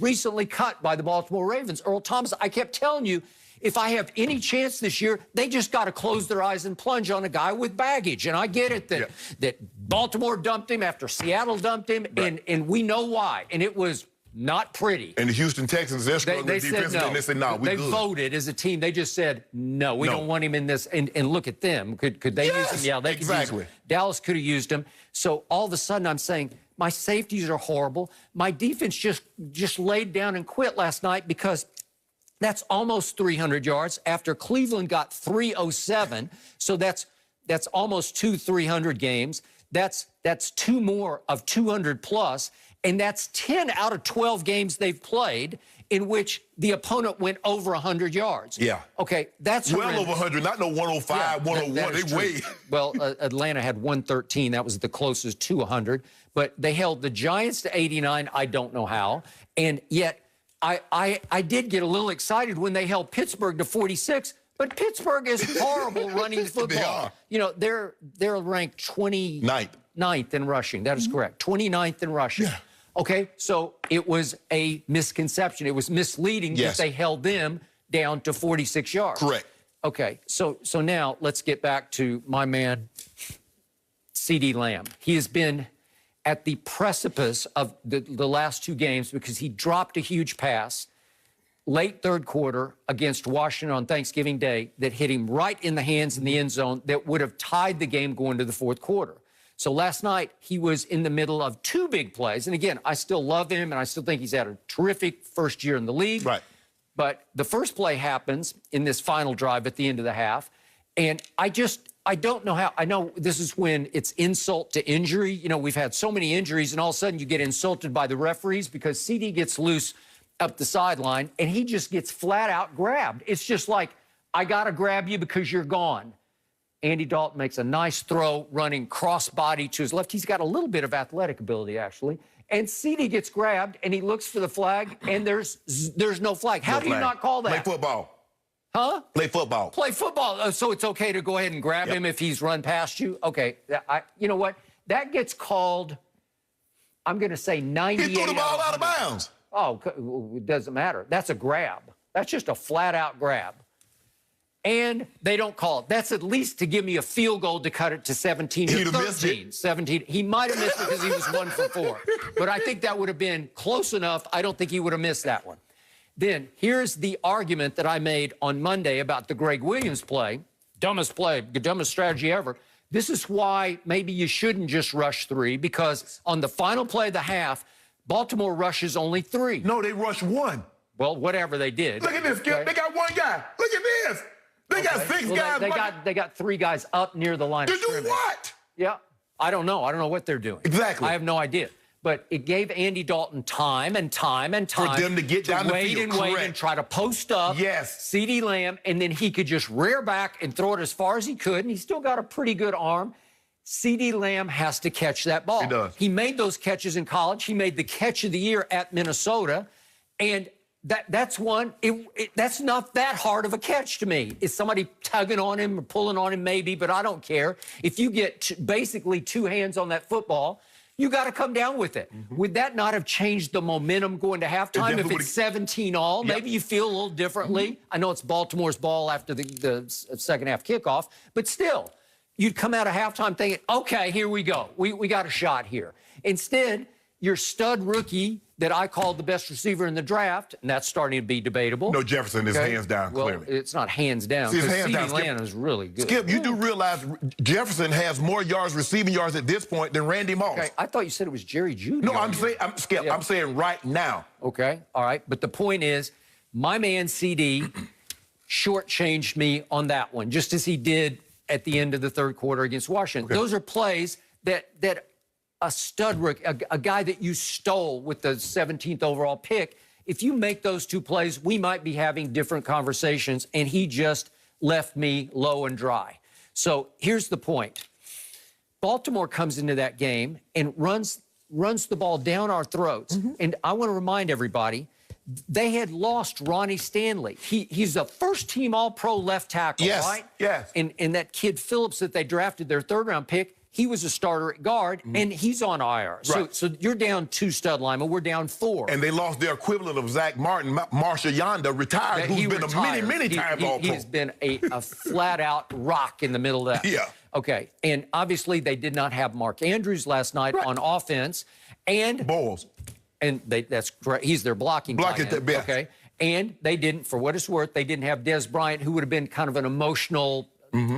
recently cut by the Baltimore Ravens, Earl Thomas. I kept telling you, if I have any chance this year, they just got to close their eyes and plunge on a guy with baggage. And I get it that Baltimore dumped him after Seattle dumped him, and we know why. And it was not pretty. And the Houston Texans, they're struggling defensively, and they said, no, we good. They voted as a team. They just said, no, we don't want him in this. And look at them. Could they use him? Yeah, they could use him. Dallas could have used him. So all of a sudden I'm saying, my safeties are horrible. My defense just laid down and quit last night because that's almost 300 yards after Cleveland got 307. So that's almost 2 300 games. That's 2 more of 200 plus. And that's 10 out of 12 games they've played in which the opponent went over 100 yards. Yeah. Okay, that's well over 100, not no 105, 101. They way. Well, Atlanta had 113. That was the closest to 100. But they held the Giants to 89. I don't know how. And yet, I did get a little excited when they held Pittsburgh to 46. But Pittsburgh is horrible running football. They are. You know, they're ranked 29th in rushing. That is correct. 29th in rushing. Yeah. Okay, so it was a misconception. It was misleading that they held them down to 46 yards. Correct. Okay, so now let's get back to my man, CeeDee Lamb. He has been at the precipice of the last 2 games because he dropped a huge pass late third quarter against Washington on Thanksgiving Day that hit him right in the hands in the end zone that would have tied the game going to the fourth quarter. So last night, he was in the middle of 2 big plays. And again, I still love him, and I still think he's had a terrific first year in the league. Right. But the first play happens in this final drive at the end of the half. And I don't know how. I know this is when it's insult to injury. You know, we've had so many injuries, and all of a sudden you get insulted by the referees because CeeDee gets loose up the sideline, and he just gets flat out grabbed. It's just like, I got to grab you because you're gone. Andy Dalton makes a nice throw running cross-body to his left. He's got a little bit of athletic ability, actually. And CeeDee gets grabbed, and he looks for the flag, and there's no flag. How do you not call that? Play football. Huh? Play football. Play football. So it's okay to go ahead and grab him if he's run past you? Okay. You know what? That gets called, I'm going to say 98. He threw the ball out of bounds. Oh, it doesn't matter. That's a grab. That's just a flat-out grab. And they don't call it. That's at least to give me a field goal to cut it to 17 or 13. 17. He might have missed it because he was 1 for 4. But I think that would have been close enough. I don't think he would have missed that one. Then here's the argument that I made on Monday about the Greg Williams play. Dumbest play, the dumbest strategy ever. This is why maybe you shouldn't just rush 3, because on the final play of the half, Baltimore rushes only 3. No, they rushed 1. Well, whatever they did. Look at this, Skip. They got 1 guy. Look at this. They got 6 guys. They got 3 guys up near the line of scrimmage. To do what? Yeah, I don't know. I don't know what they're doing. Exactly. I have no idea. But it gave Andy Dalton time and time and time for them to get down the field. Wait and wait and try to post up. Yes. CeeDee Lamb, and then he could just rear back and throw it as far as he could, and he still got a pretty good arm. CeeDee Lamb has to catch that ball. He does. He made those catches in college. He made the catch of the year at Minnesota, and that's one. That's not that hard of a catch to me. Is somebody tugging on him or pulling on him? Maybe, but I don't care. If you get basically 2 hands on that football, you got to come down with it. Would that not have changed the momentum going to halftime if it's 17-all? Maybe you feel a little differently. I know it's Baltimore's ball after the second half kickoff, but still, you'd come out of halftime thinking, okay, here we go. We got a shot here. Instead, your stud rookie that I called the best receiver in the draft, and that's starting to be debatable. No, Jefferson is hands down, well, clearly. It's not hands down. See, hands down. CeeDee Lamb is really good. Skip, you do realize Jefferson has more yards, receiving yards at this point than Randy Moss. Okay, I thought you said it was Jerry Jeudy. No, Skip, I'm saying right now. Okay, all right. But the point is, my man CeeDee shortchanged me on that one, just as he did at the end of the third quarter against Washington. Those are plays that a stud rookie, a guy that you stole with the 17th overall pick, if you make those 2 plays, we might be having different conversations, and he just left me low and dry. So here's the point. Baltimore comes into that game and runs the ball down our throats. And I want to remind everybody, they had lost Ronnie Stanley. He's a first-team All-Pro left tackle, right? Yes. And that kid Phillips that they drafted, their 3rd-round pick, he was a starter at guard, and he's on IR. Right. So you're down 2 stud linemen. We're down 4. And they lost their equivalent of Zach Martin, Marshall Yonda, retired, who's been a many times All-Pro. He's been a flat-out rock in the middle of that. Yeah. Okay, and obviously they did not have Mark Andrews last night on offense. And Bowles. And that's correct. He's their blocking tight end, best. okay? And they didn't, for what it's worth, they didn't have Des Bryant, who would have been kind of an emotional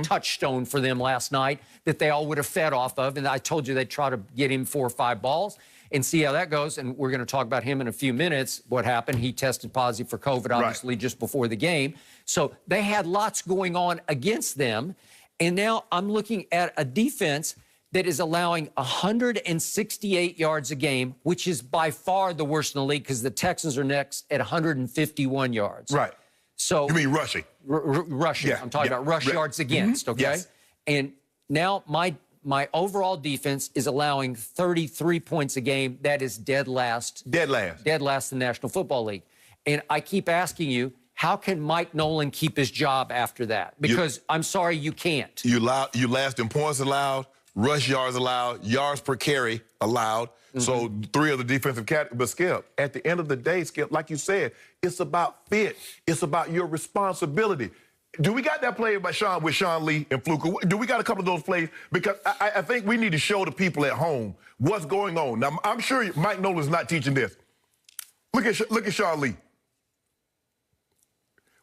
touchstone for them last night that they all would have fed off of. And I told you they'd try to get him 4 or 5 balls and see how that goes. And we're going to talk about him in a few minutes, what happened. He tested positive for COVID, obviously, just before the game. So they had lots going on against them. And now I'm looking at a defense that is allowing 168 yards a game, which is by far the worst in the league because the Texans are next at 151 yards. Right. So you mean rushing? Rushing. Yeah, I'm talking about rush yards against, okay? Yes. And now my overall defense is allowing 33 points a game. That is dead last. Dead last. Dead last in the National Football League. And I keep asking you, how can Mike Nolan keep his job after that? Because I'm sorry, you can't. You last in points allowed, rush yards allowed, yards per carry allowed. So 3 of the defensive categories. But, Skip, at the end of the day, Skip, like you said, it's about fit. It's about your responsibility. Do we got that play with Sean Lee and Fluker? Do we got a couple of those plays? Because I think we need to show the people at home what's going on. Now, I'm sure Mike Nolan's not teaching this. Look at Sean Lee.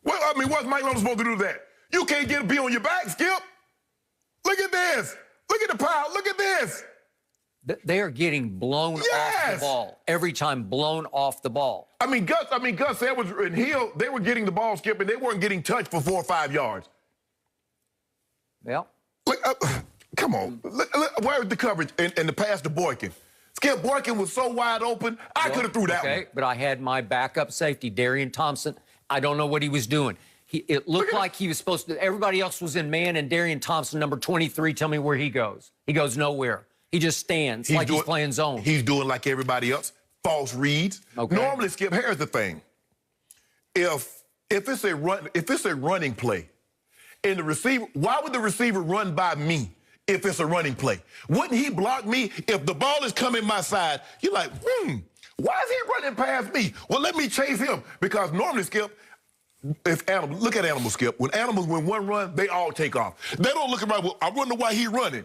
What's Mike Nolan supposed to do to that? You can't get a B on your back, Skip. Look at this. Look at the pile. Look at this. They are getting blown off the ball every time, blown off the ball. Gus Edwards and Hill, they were getting the ball, Skip, and they weren't getting touched for 4 or 5 yards. Yeah. Come on. Where's the coverage and the pass to Boykin? Skip, Boykin was so wide open, I could have threw that one. But I had my backup safety, Darian Thompson. I don't know what he was doing. It looked like he was supposed to. Everybody else was in man, and Darian Thompson, number 23, tell me where he goes. He goes nowhere. He just stands he's playing zone. He's doing like everybody else, false reads. Okay. Normally, Skip, here's the thing. If it's a running play, and the receiver, why would the receiver run by me if it's a running play? Wouldn't he block me if the ball is coming my side? You're like, why is he running past me? Well, let me chase him. Because normally, Skip, look at animals, Skip. When one run, they all take off. They don't look around, well, I wonder why he's running.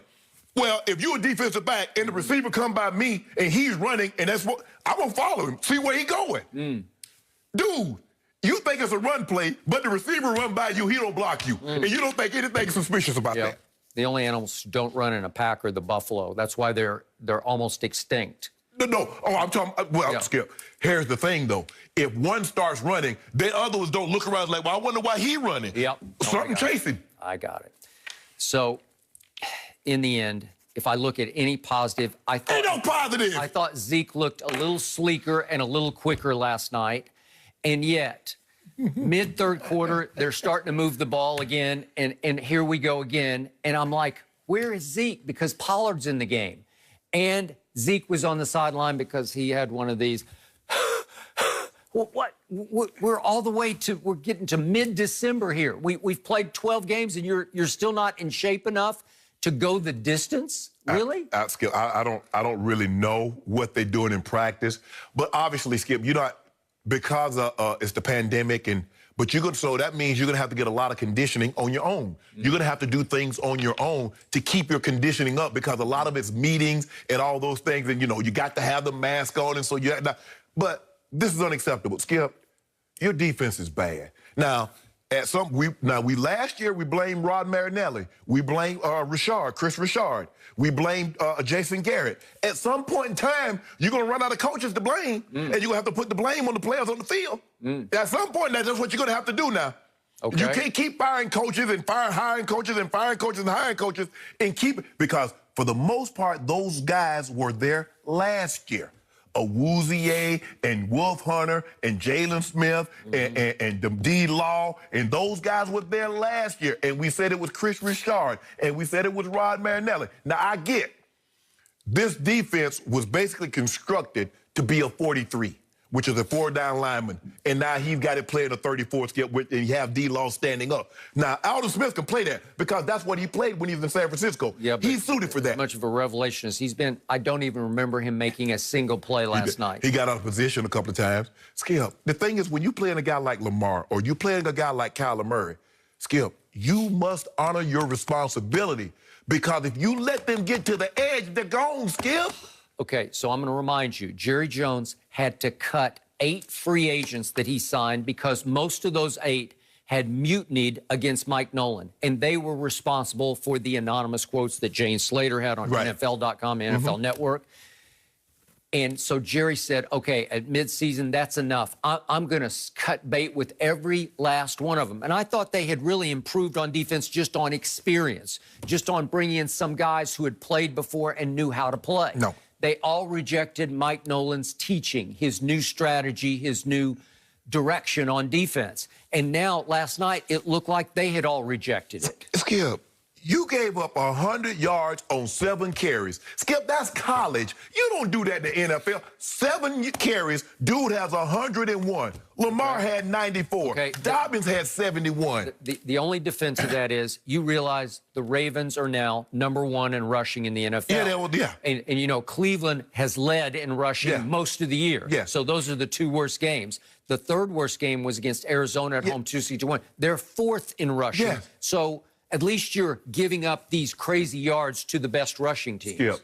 Well, if you're a defensive back and the receiver come by me and he's running, and I'm going to follow him, see where he's going. Dude, you think it's a run play, but the receiver run by you, he don't block you. And you don't think anything suspicious about that. The only animals who don't run in a pack are the buffalo. That's why they're almost extinct. No. Oh, I'm talking, Skip, here's the thing, though. If one starts running, then others don't look around like, well, I wonder why he's running. Yep. Something chasing. I got it. So, in the end, if I look at any positive, Ain't no positive. I thought Zeke looked a little sleeker and a little quicker last night. And yet, mid-third quarter, they're starting to move the ball again, and here we go again. And I'm like, where is Zeke? Because Pollard's in the game. And Zeke was on the sideline because he had one of these. Well, we're all the way to, we're getting to mid-December here. We've played 12 games, and you're still not in shape enough to go the distance? Really? Skip, I don't really know what they're doing in practice, but obviously, Skip, you're not, because it's the pandemic, so that means you're gonna have to get a lot of conditioning on your own. You're gonna have to do things on your own to keep your conditioning up, because a lot of it's meetings and all those things, and you got to have the mask on, and so but this is unacceptable. Skip, your defense is bad. Now, last year we blamed Rod Marinelli. We blamed Chris Richard. We blamed Jason Garrett. At some point in time, you're going to run out of coaches to blame, and you're going to have to put the blame on the players on the field. At some point, that's what you're going to have to do now. Okay. You can't keep firing coaches and hiring coaches and firing coaches and hiring coaches because for the most part, those guys were there last year. Awuzie and Wolf Hunter and Jalen Smith and D. Law, and those guys were there last year. And we said it was Chris Richard, and we said it was Rod Marinelli. Now, I get this defense was basically constructed to be a 43. which is a 4-down lineman, and now he's got it playing a 34 skip, and you have D-Law standing up. Now, Alden Smith can play that because that's what he played when he was in San Francisco. Yeah, he's suited for that. As much of a revelation as he's been, I don't even remember him making a single play last night. He got out of position a couple of times. Skip, the thing is, when you're playing a guy like Lamar or you're playing a guy like Kyler Murray, Skip, you must honor your responsibility because if you let them get to the edge, they're gone, Skip. Okay, so I'm going to remind you, Jerry Jones had to cut 8 free agents that he signed because most of those 8 had mutinied against Mike Nolan, and they were responsible for the anonymous quotes that Jane Slater had on NFL.com, NFL Network. And so Jerry said, okay, at midseason, that's enough. I'm going to cut bait with every last one of them. And I thought they had really improved on defense just on experience, just on bringing in some guys who had played before and knew how to play. No. They all rejected Mike Nolan's teaching, his new strategy, his new direction on defense. And now, last night, it looked like they had all rejected it. Skip, you gave up 100 yards on 7 carries. Skip, that's college. You don't do that in the NFL. 7 carries, dude has 101. Lamar had 94. Okay. Dobbins had 71. The only defense of that is you realize the Ravens are now #1 in rushing in the NFL. Yeah. And you know, Cleveland has led in rushing most of the year. Yeah. So those are the 2 worst games. The 3rd worst game was against Arizona at home, 2-1. They're 4th in rushing. Yeah. So at least you're giving up these crazy yards to the best rushing teams. Yep.